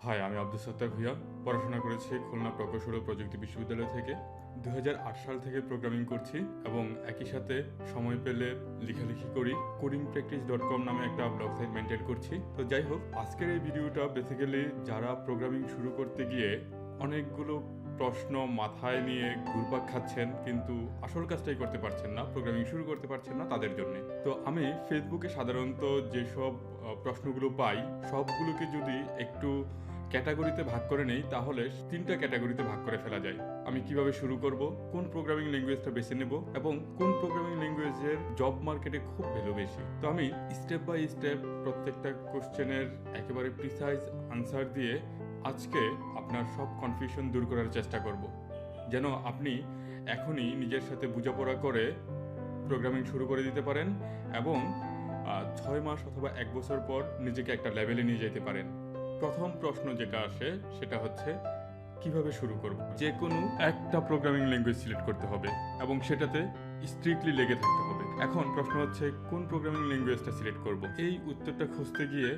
High, আমি আব্দুস সাত্তার ভুইয়া। পড়াশোনা করেছি খুলনা প্রকৌশল ও প্রযুক্তি বিশ্ববিদ্যালয় থেকে। 2008 সাল থেকে প্রোগ্রামিং করছি এবং একই সাথে সময় পেলে লেখালেখি করি। codingpractice.com নামে একটা ব্লগ সাইট মেনটেন করছি। তো যাই হোক, আজকের এই ভিডিওটা বেসিক্যালি যারা প্রোগ্রামিং শুরু করতে গিয়ে অনেকগুলো প্রশ্ন মাথায় নিয়ে ঘুরপাক খাচ্ছেন কিন্তু আসল কাজটাই করতে পারছেন না, প্রোগ্রামিং শুরু করতে পারছেন না, তাদের জন্য। তো আমি ফেসবুকে সাধারণত যেসব প্রশ্নগুলো পাই সবগুলোকে যদি একটু ক্যাটাগরিতে ভাগ করে নেই তাহলে 3টা ক্যাটাগরিতে ভাগ করে ফেলা যায়। আমি কিভাবে শুরু করব, কোন প্রোগ্রামিং ল্যাঙ্গুয়েজটা বেছে নেব এবং কোন প্রোগ্রামিং ল্যাঙ্গুয়েজের জব মার্কেটে খুব ভ্যালু বেশি। তো আমি স্টেপ বাই স্টেপ প্রত্যেকটা কোশ্চেনের একেবারে প্রিসাইজ আনসার দিয়ে আজকে আপনার সব কনফিউশন দূর করার চেষ্টা করব, যেন আপনি এখনই নিজের সাথে বোঝাপড়া করে প্রোগ্রামিং শুরু করে দিতে পারেন এবং 6 মাস অথবা 1 বছর পর নিজেকে একটা লেভেলে নিয়ে যেতে পারেন। প্রথম প্রশ্ন যেটা আসে সেটা হচ্ছে কিভাবে শুরু করব। যে কোনো একটা প্রোগ্রামিং ল্যাঙ্গুয়েজ সিলেক্ট করতে হবে এবং সেটাতে স্ট্রিক্টলি লেগে থাকতে হবে। এখন প্রশ্ন হচ্ছে কোন প্রোগ্রামিং ল্যাঙ্গুয়েজটা সিলেক্ট করব। এই উত্তরটা খুঁজতে গিয়ে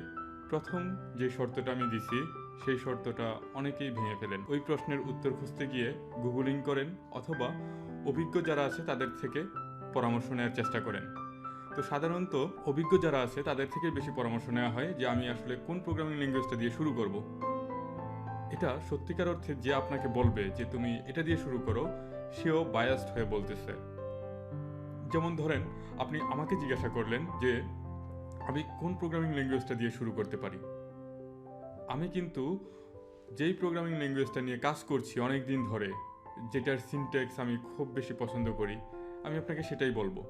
প্রথম যে শর্তটা আমি দিছি সেই শর্তটা অনেকেই ভেঙে ফেলেন। ওই প্রশ্নের উত্তর খুঁজতে গিয়ে গুগলিং করেন অথবা অভিজ্ঞ যারা আছে তাদের থেকে পরামর্শ নেওয়ার চেষ্টা করেন। তো সাধারণত অভিজ্ঞ যারা আছে তাদের থেকে বেশি পরামর্শ নেওয়া হয় যে আমি আসলে কোন প্রোগ্রামিং ল্যাঙ্গুয়েজটা দিয়ে শুরু করব। এটা সত্যিকার অর্থে যে আপনাকে বলবে যে তুমি এটা দিয়ে শুরু করো, সেও বায়াসড হয়ে বলতেছে। যেমন ধরেন, আপনি আমাকে জিজ্ঞাসা করলেন যে আমি কোন প্রোগ্রামিং ল্যাঙ্গুয়েজটা দিয়ে শুরু করতে পারি। আমি কিন্তু যেই প্রোগ্রামিং ল্যাঙ্গুয়েজটা নিয়ে কাজ করছি অনেক দিন ধরে, যেটার সিনট্যাক্স আমি খুব বেশি পছন্দ করি, আমি আপনাকে সেটাই বলবো।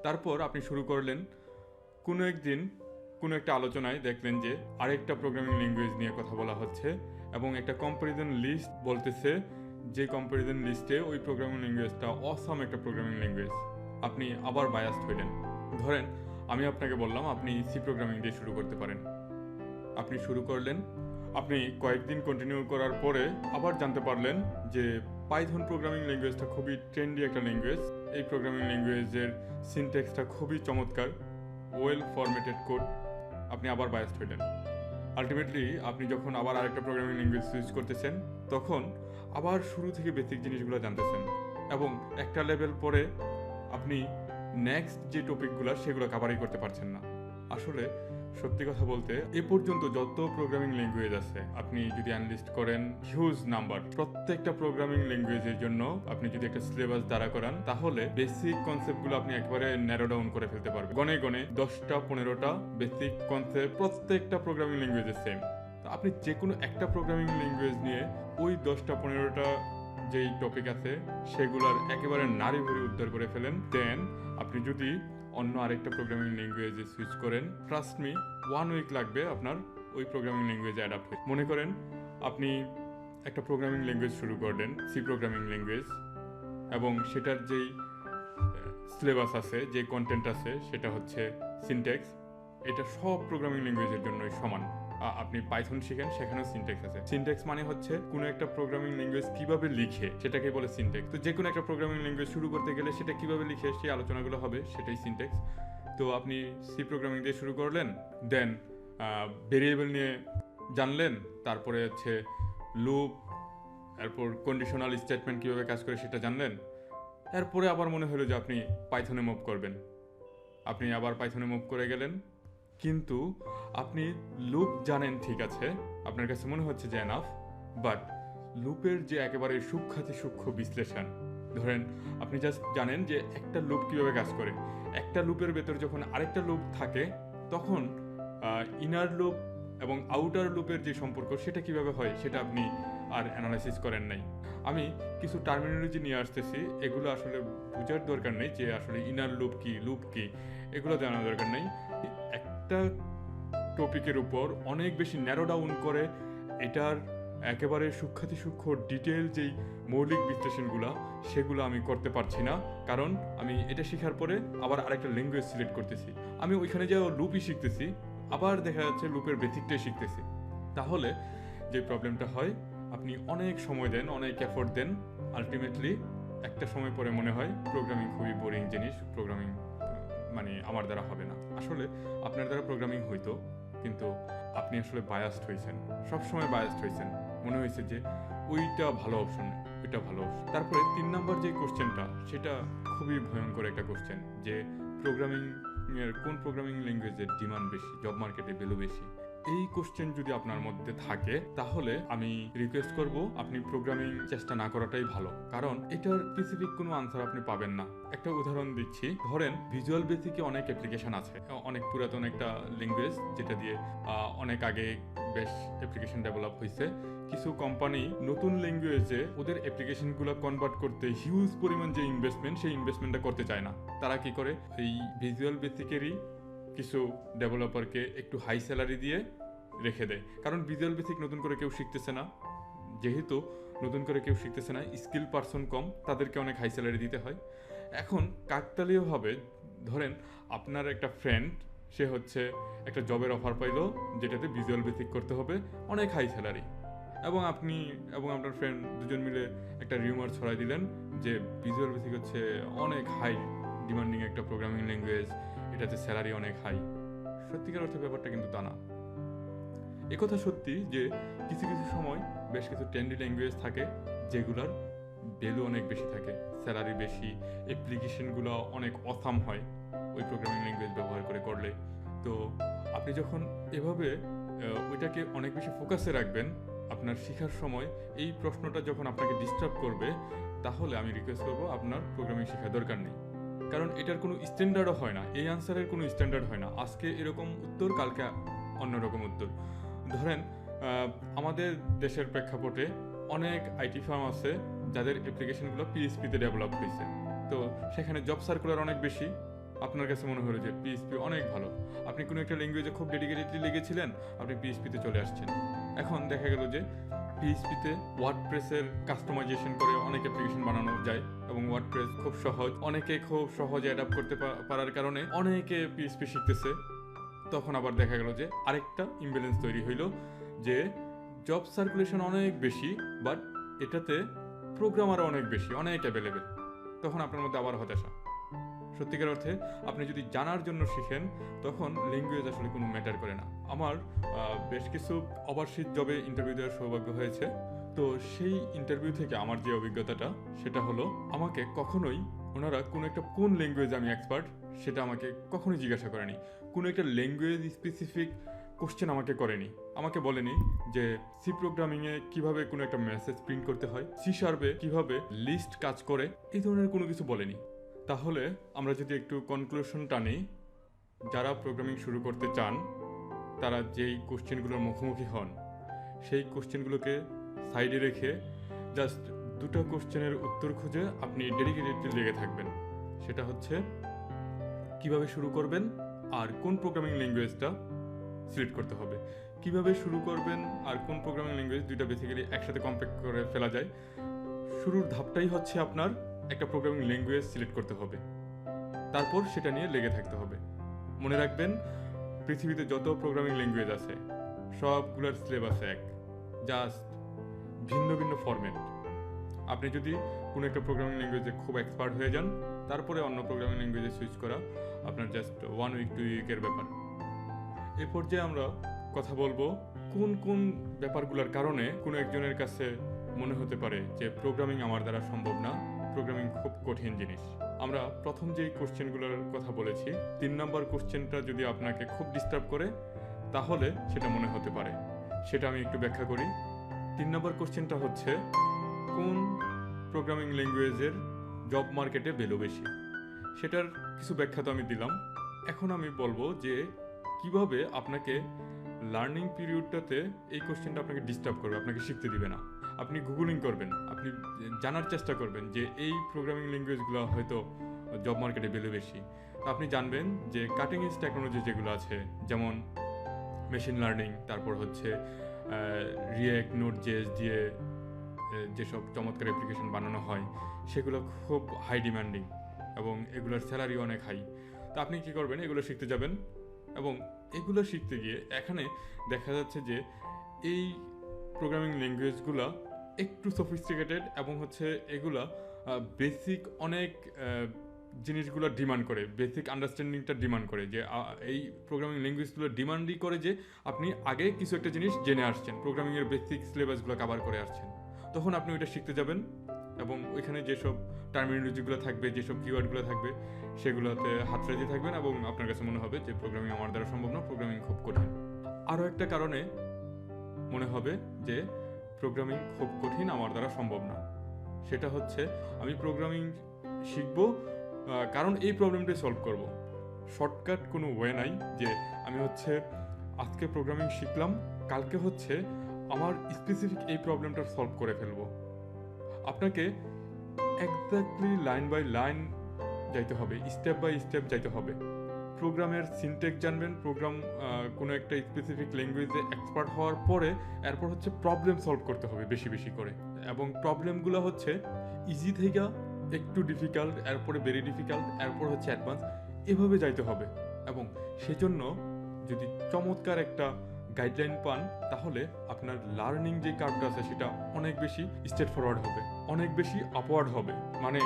তারপর আপনি শুরু করলেন, কোনো একদিন কোনো একটা আলোচনায় দেখলেন যে আরেকটা প্রোগ্রামিং ল্যাঙ্গুয়েজ নিয়ে কথা বলা হচ্ছে এবং একটা কম্প্যারিজন লিস্ট বলতেছে, যে কম্প্যারিজন লিস্টে ওই প্রোগ্রামিং ল্যাঙ্গুয়েজটা অসাম একটা প্রোগ্রামিং ল্যাঙ্গুয়েজ। আপনি আবার বায়াসড হইলেন। ধরেন আমি আপনাকে বললাম আপনি সি প্রোগ্রামিং দিয়ে শুরু করতে পারেন। আপনি শুরু করলেন, আপনি কয়েকদিন কন্টিনিউ করার পরে আবার জানতে পারলেন যে পাইথন প্রোগ্রামিং ল্যাঙ্গুয়েজটা খুবই ট্রেন্ডি একটা ল্যাঙ্গুয়েজ। এই প্রোগ্রামিং ল্যাঙ্গুয়েজের সিনট্যাক্সটা খুবই চমৎকার, ওয়েল ফরম্যাটেড কোড। আপনি আবার বায়াসড হইলেন। আলটিমেটলি আপনি যখন আবার আরেকটা প্রোগ্রামিং ল্যাঙ্গুয়েজ সুইচ করতেছেন তখন আবার শুরু থেকে বেসিক জিনিসগুলো জানতেছেন এবং একটা লেভেল পরে আপনি নেক্সট যে টপিকগুলো সেগুলো কাভারই করতে পারছেন না। আসলে সত্যি কথা বলতে এ পর্যন্ত যত প্রোগ্রামিং ল্যাঙ্গুয়েজ আছে আপনি যদি অ্যানালিস্ট করেন, হিউজ নাম্বার। প্রত্যেকটা প্রোগ্রামিং ল্যাঙ্গুয়েজের জন্য আপনি যদি একটা সিলেবাস দাঁড়া করান তাহলে বেসিক কনসেপ্টগুলো আপনি একেবারে ন্যারো ডাউন করে ফেলতে পারবেন। গনে গনে 10টা 15টা বেসিক কনসেপ্ট প্রত্যেকটা প্রোগ্রামিং ল্যাঙ্গুয়েজের সেম। তো আপনি যে কোনো একটা প্রোগ্রামিং ল্যাঙ্গুয়েজ নিয়ে ওই 10টা 15টা যেই টপিক আছে সেগুলোর একেবারে নাড়ি ভুড়ি উদ্ধার করে ফেলেন। দেন আপনি যদি অন্য আরেকটা প্রোগ্রামিং ল্যাঙ্গুয়েজে সুইচ করেন, ট্রাস্ট মি 1 উইক লাগবে আপনার ওই প্রোগ্রামিং ল্যাঙ্গুয়েজে অ্যাডাপ্ট হয়ে। মনে করেন আপনি একটা প্রোগ্রামিং ল্যাঙ্গুয়েজ শুরু করলেন, সি প্রোগ্রামিং ল্যাঙ্গুয়েজ, এবং সেটার যেই সিলেবাস আছে, যে কন্টেন্ট আছে সেটা হচ্ছে সিনট্যাক্স। এটা সব প্রোগ্রামিং ল্যাঙ্গুয়েজের জন্যই সমান। আপনি পাইথন শিখেন, সেখানেও সিনট্যাক্স আছে। সিনট্যাক্স মানে হচ্ছে কোনো একটা প্রোগ্রামিং ল্যাঙ্গুয়েজ কিভাবে লিখে সেটাকে বলে সিনট্যাক্স। তো যে কোনো একটা প্রোগ্রামিং ল্যাঙ্গুয়েজ শুরু করতে গেলে সেটা কিভাবে লিখে সেই আলোচনাগুলো হবে, সেটাই সিনট্যাক্স। তো আপনি সি প্রোগ্রামিং দিয়ে শুরু করলেন, দেন ভেরিয়েবল নিয়ে জানলেন, তারপরে হচ্ছে লুপ, এরপর কন্ডিশনাল স্টেটমেন্ট কীভাবে কাজ করে সেটা জানলেন। এরপরে আবার মনে হলো যে আপনি পাইথনে মুভ করবেন। আপনি আবার পাইথনে মুভ করে গেলেন, কিন্তু আপনি লুপ জানেন, ঠিক আছে, আপনার কাছে মনে হচ্ছে যে এনাফ, বাট লুপের যে একেবারে সূক্ষ্মাতি সূক্ষ্ম বিশ্লেষণ, ধরেন আপনি জাস্ট জানেন যে একটা লুপ কীভাবে কাজ করে। একটা লুপের ভেতর যখন আরেকটা লুপ থাকে তখন ইনার লুপ এবং আউটার লুপের যে সম্পর্ক সেটা কিভাবে হয় সেটা আপনি আর অ্যানালাইসিস করেন নাই। আমি কিছু টার্মিনোলজি নিয়ে আসতেছি, এগুলো আসলে বোঝার দরকার নেই যে আসলে ইনার লুপ কি, এগুলো জানার দরকার নেই। একটা টপিকের উপর অনেক বেশি ন্যারো ডাউন করে এটার একেবারে সূক্ষ্মাতি সূক্ষ্ম ডিটেল যেই মৌলিক বিশ্লেষণগুলো সেগুলো আমি করতে পারছি না, কারণ আমি এটা শেখার পরে আবার আরেকটা ল্যাঙ্গুয়েজ সিলেক্ট করতেছি। আমি ওইখানে যাও লুপই শিখতেছি, আবার দেখা যাচ্ছে লুপের বেসিকটাই শিখতেছি। তাহলে যে প্রবলেমটা হয়, আপনি অনেক সময় দেন, অনেক এফোর্ট দেন, আলটিমেটলি একটা সময় পরে মনে হয় প্রোগ্রামিং খুবই বোরিং জিনিস, প্রোগ্রামিং মানে আমার দ্বারা হবে না। আসলে আপনার দ্বারা প্রোগ্রামিং হইতো, কিন্তু আপনি আসলে বায়াসড হয়েছেন, সবসময় বায়াসড হয়েছেন, মনে হয়েছে যে ওইটা ভালো অপশন, ওইটা ভালো অপশন। তারপরে 3 নাম্বার যে কোশ্চেনটা, সেটা খুবই ভয়ঙ্কর একটা কোশ্চেন, যে কোন প্রোগ্রামিং ল্যাঙ্গুয়েজের ডিমান্ড বেশি, জব মার্কেটে ভ্যালু বেশি। এই কোশ্চেন যদি আপনার মধ্যে থাকে তাহলে আমি রিকোয়েস্ট করব আপনি প্রোগ্রামিং চেষ্টা না করাটাই ভালো, কারণ এটার স্পেসিফিক কোনো আনসার আপনি পাবেন না। একটা উদাহরণ দিচ্ছি, ধরেন ভিজুয়াল বেসিকে অনেক অ্যাপ্লিকেশন আছে, অনেক পুরাতন একটা ল্যাঙ্গুয়েজ যেটা দিয়ে অনেক আগে বেশ অ্যাপ্লিকেশন ডেভেলপ হয়েছে। কিছু কোম্পানি নতুন ল্যাঙ্গুয়েজে ওদের অ্যাপ্লিকেশনগুলো কনভার্ট করতে হিউজ পরিমাণ যে ইনভেস্টমেন্ট, সেই ইনভেস্টমেন্টটা করতে চায় না। তারা কি করে, এই ভিজুয়াল বেসিকেরই কিছু ডেভেলপারকে একটু হাই স্যালারি দিয়ে রেখে দেয়, কারণ ভিজুয়াল বেসিক নতুন করে কেউ শিখতেছে না। যেহেতু নতুন করে কেউ শিখতেছে না, স্কিল পারসন কম, তাদেরকে অনেক হাই স্যালারি দিতে হয়। এখন কাকতালীয়ভাবে ধরেন আপনার একটা ফ্রেন্ড, সে হচ্ছে একটা জবের অফার পাইলো যেটাতে ভিজুয়াল বেসিক করতে হবে, অনেক হাই স্যালারি, এবং আপনি এবং আপনার ফ্রেন্ড দুজন মিলে একটা রিউমার ছড়াই দিলেন যে ভিজুয়াল বেসিক হচ্ছে অনেক হাই ডিমান্ডিং একটা প্রোগ্রামিং ল্যাঙ্গুয়েজ, এটাতে স্যালারি অনেক হাই। সত্যিকার অর্থে ব্যাপারটা কিন্তু তা না। একথা সত্যি যে কিছু কিছু সময় বেশ কিছু ট্রেন্ডি ল্যাঙ্গুয়েজ থাকে যেগুলোর ভ্যালু অনেক বেশি থাকে, স্যালারি বেশি, অ্যাপ্লিকেশনগুলো অনেক অসাম হয় ওই প্রোগ্রামিং ল্যাঙ্গুয়েজ ব্যবহার করলে। তো আপনি যখন এভাবে ওইটাকে অনেক বেশি ফোকাসে রাখবেন আপনার শেখার সময়, এই প্রশ্নটা যখন আপনাকে ডিস্টার্ব করবে, তাহলে আমি রিকোয়েস্ট করবো আপনার প্রোগ্রামিং শেখার দরকার নেই, কারণ এটার কোনো স্ট্যান্ডার্ডও হয় না, এই আনসারের কোনো স্ট্যান্ডার্ড হয় না। আজকে এরকম উত্তর, কালকে অন্যরকম উত্তর। ধরেন আমাদের দেশের প্রেক্ষাপটে অনেক আইটি ফার্ম আছে যাদের অ্যাপ্লিকেশনগুলো পিএইচপিতে ডেভেলপ হয়েছে, তো সেখানে জব সার্কুলার অনেক বেশি। আপনার কাছে মনে হলো যে পিএইচপি অনেক ভালো, আপনি কোনো একটা ল্যাঙ্গুয়েজে খুব ডেডিকেটেডলি লেগেছিলেন, আপনি পিএইচপিতে চলে আসছেন। এখন দেখা গেল যে পিএইচপিতে ওয়ার্ডপ্রেসের কাস্টমাইজেশন করে অনেক অ্যাপ্লিকেশন বানানো যায়, এবং ওয়ার্ডপ্রেস খুব সহজ, অনেকে খুব সহজে অ্যাডাপ্ট করতে পারার কারণে অনেকে পিএইচপি শিখতেছে। তখন আবার দেখা গেল যে আরেকটা ইমব্যালেন্স তৈরি হইল, যে জব সার্কুলেশন অনেক বেশি, বাট এটাতে প্রোগ্রামার অনেক বেশি, অনেক অ্যাভেলেবেল। তখন আপনার মধ্যে আবার হতাশা। সত্যিকার অর্থে আপনি যদি জানার জন্য শিখেন, তখন ল্যাঙ্গুয়েজ আসলে কোনো ম্যাটার করে না। আমার বেশ কিছু ওভারসিজ জবে ইন্টারভিউ দেওয়ার সৌভাগ্য হয়েছে। তো সেই ইন্টারভিউ থেকে আমার যে অভিজ্ঞতাটা, সেটা হলো আমাকে কখনোই ওনারা কোন ল্যাঙ্গুয়েজ আমি এক্সপার্ট সেটা আমাকে কখনোই জিজ্ঞাসা করেনি। কোনো একটা ল্যাঙ্গুয়েজ স্পেসিফিক কোশ্চেন আমাকে করেনি। আমাকে বলেনি যে সি প্রোগ্রামিংয়ে কিভাবে কোনো একটা মেসেজ প্রিন্ট করতে হয়, সি শার্পে কিভাবে লিস্ট কাজ করে, এই ধরনের কোনো কিছু বলেনি। তাহলে আমরা যদি একটু কনক্লুশন টানি, যারা প্রোগ্রামিং শুরু করতে চান তারা যেই কোশ্চেনগুলোর মুখোমুখি হন, সেই কোশ্চেনগুলোকে সাইডে রেখে জাস্ট দুটো কোশ্চেনের উত্তর খুঁজে আপনি ডেডিকেটেডলি লেগে থাকবেন। সেটা হচ্ছে কিভাবে শুরু করবেন আর কোন প্রোগ্রামিং ল্যাঙ্গুয়েজটা সিলেক্ট করতে হবে। কিভাবে শুরু করবেন আর কোন প্রোগ্রামিং ল্যাঙ্গুয়েজ, দুইটা বেসিক্যালি একসাথে কম্প্যাক্ট করে ফেলা যায়। শুরুর ধাপটাই হচ্ছে আপনার একটা প্রোগ্রামিং ল্যাঙ্গুয়েজ সিলেক্ট করতে হবে, তারপর সেটা নিয়ে লেগে থাকতে হবে। মনে রাখবেন, পৃথিবীতে যত প্রোগ্রামিং ল্যাঙ্গুয়েজ আছে সবগুলোর সিলেবাস এক, জাস্ট ভিন্ন ভিন্ন ফরম্যাট। আপনি যদি কোনো একটা প্রোগ্রামিং ল্যাঙ্গুয়েজে খুব এক্সপার্ট হয়ে যান, তারপরে অন্য প্রোগ্রামিং ল্যাঙ্গুয়েজে সুইচ করা আপনার জাস্ট 1 উইক 2 উইকের ব্যাপার। এ পর্যায়ে আমরা কথা বলবো কোন কোন ব্যাপারগুলোর কারণে কোনো একজনের কাছে মনে হতে পারে যে প্রোগ্রামিং আমার দ্বারা সম্ভব না, প্রোগ্রামিং খুব কঠিন জিনিস। আমরা প্রথম যেই কোশ্চেনগুলোর কথা বলেছি, 3 নম্বর কোশ্চেনটা যদি আপনাকে খুব ডিস্টার্ব করে, তাহলে সেটা মনে হতে পারে। সেটা আমি একটু ব্যাখ্যা করি। 3 নম্বর কোশ্চেনটা হচ্ছে কোন প্রোগ্রামিং ল্যাঙ্গুয়েজের জব মার্কেটে ভ্যালু বেশি। সেটার কিছু ব্যাখ্যা তো আমি দিলাম। এখন আমি বলবো যে কিভাবে আপনাকে লার্নিং পিরিয়ডটাতে এই কোশ্চেনটা আপনাকে ডিস্টার্ব করবে, আপনাকে শিখতে দিবে না। আপনি গুগলিং করবেন, আপনি জানার চেষ্টা করবেন যে এই প্রোগ্রামিং ল্যাঙ্গুয়েজগুলো হয়তো জব মার্কেটে ভ্যালু বেশি। তো আপনি জানবেন যে কাটিং এজ টেকনোলজি যেগুলো আছে, যেমন মেশিন লার্নিং, তারপর হচ্ছে রিয়েক্ট, নোড.জেএস দিয়ে যেসব চমৎকার অ্যাপ্লিকেশন বানানো হয়, সেগুলো খুব হাই ডিমান্ডিং এবং এগুলোর স্যালারি অনেক হাই। তো আপনি কী করবেন, এগুলো শিখতে যাবেন, এবং এগুলো শিখতে গিয়ে এখানে দেখা যাচ্ছে যে এই প্রোগ্রামিং ল্যাঙ্গুয়েজগুলো একটু সফিস্টিকেটেড, এবং হচ্ছে এগুলা বেসিক অনেক জিনিসগুলো ডিমান্ড করে, বেসিক আন্ডারস্ট্যান্ডিংটা ডিমান্ড করে, যে এই প্রোগ্রামিং ল্যাঙ্গুয়েজগুলো ডিমান্ডই করে যে আপনি আগে কিছু একটা জিনিস জেনে আসছেন, প্রোগ্রামিংয়ের বেসিক সিলেবাসগুলো কভার করে আসছেন। তখন আপনি ওইটা শিখতে যাবেন এবং ওইখানে যেসব টার্মিনোলজিগুলো থাকবে, যেসব কিওয়ার্ডগুলো থাকবে, সেগুলোতে হাত রাজি থাকবেন এবং আপনার কাছে মনে হবে যে প্রোগ্রামিং আমার দ্বারা সম্ভব না, প্রোগ্রামিং খুব কঠিন। আরও একটা কারণে মনে হবে যে প্রোগ্রামিং খুব কঠিন, আমার দ্বারা সম্ভব না, সেটা হচ্ছে আমি প্রোগ্রামিং শিখব কারণ এই প্রবলেমটাই সলভ করব। শর্টকাট কোনো ওয়ে নাই যে আমি হচ্ছে আজকে প্রোগ্রামিং শিখলাম, কালকে হচ্ছে আমার স্পেসিফিক এই প্রবলেমটা সলভ করে ফেলবো। আপনাকে এক্স্যাক্টলি লাইন বাই লাইন যাইতে হবে, স্টেপ বাই স্টেপ যাইতে হবে। প্রোগ্রামের সিনটেক্স জানবেন, প্রোগ্রাম কোনো একটা স্পেসিফিক ল্যাঙ্গুয়েজে এক্সপার্ট হওয়ার পরে এরপর হচ্ছে প্রবলেম সলভ করতে হবে বেশি বেশি করে, এবং প্রবলেমগুলো হচ্ছে ইজি থেকে একটু ডিফিকাল্ট, এরপরে ভেরি ডিফিকাল্ট, এরপর হচ্ছে অ্যাডভান্স, এভাবে যাইতে হবে। এবং সেজন্য যদি চমৎকার একটা গাইডলাইন পান তাহলে আপনার লার্নিং যে কার্ভটা আছে সেটা অনেক বেশি স্ট্রেট ফরওয়ার্ড হবে, অনেক বেশি আপওয়ার্ড হবে, মানে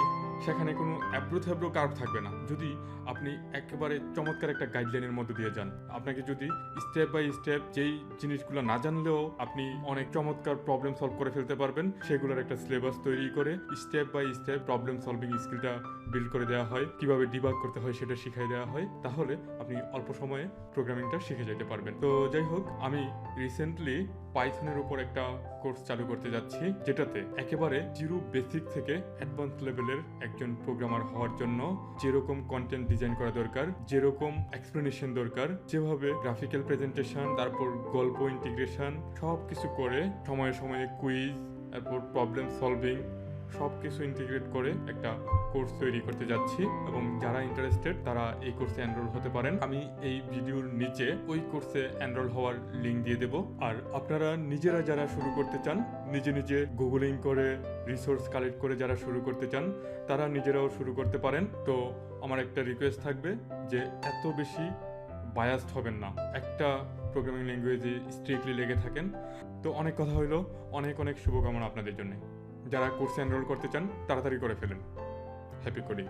সেখানে কোনো অ্যাব্রো থ্যাব্রো কার্ভ থাকবে না যদি আপনি একেবারে চমৎকার একটা গাইডলাইনের মধ্যে দিয়ে যান। আপনাকে যদি স্টেপ বাই স্টেপ যেই জিনিসগুলো না জানলেও আপনি অনেক চমৎকার প্রবলেম সলভ করে ফেলতে পারবেন, সেগুলোর একটা সিলেবাস তৈরি করে step by step problem solving স্কিলটা বিল্ড করে দেওয়া হয়, কিভাবে ডিবাগ করতে হয় সেটা শিখিয়ে দেওয়া হয়, তাহলে আপনি অল্প সময়ে প্রোগ্রামিংটা শিখে যেতে পারবেন। তো যাই হোক, আমি রিসেন্টলি পাইথনের উপর একটা কোর্স চালু করতে যাচ্ছি, যেটাতে একেবারে জিরো বেসিক থেকে অ্যাডভান্স লেভেলের একজন প্রোগ্রামার হওয়ার জন্য যেরকম কন্টেন্ট ডিজাইন করা দরকার, যেরকম এক্সপ্লেনেশন দরকার, যেভাবে গ্রাফিক্যাল প্রেজেন্টেশন, তারপর গল্প ইন্টিগ্রেশন সব কিছু করে সময়ে সময়ে কুইজ, তারপর প্রবলেম সলভিং সব কিছু ইন্টিগ্রেট করে একটা কোর্স তৈরি করতে যাচ্ছি, এবং যারা ইন্টারেস্টেড তারা এই কোর্সে এনরোল হতে পারেন। আমি এই ভিডিওর নিচে ওই কোর্সে এনরোল হওয়ার লিঙ্ক দিয়ে দেব। আর আপনারা নিজেরা যারা শুরু করতে চান, নিজে নিজে গুগলিং করে রিসোর্স কালেক্ট করে যারা শুরু করতে চান, তারা নিজেরাও শুরু করতে পারেন। তো আমার একটা রিকোয়েস্ট থাকবে যে এত বেশি বায়াসড হবেন না, একটা প্রোগ্রামিং ল্যাঙ্গুয়েজে স্ট্রিক্টলি লেগে থাকেন। তো অনেক কথা হইলো, অনেক অনেক শুভকামনা আপনাদের জন্য। যারা কোর্সে এনরোল করতে চান তাড়াতাড়ি করে ফেলেন। Happy coding.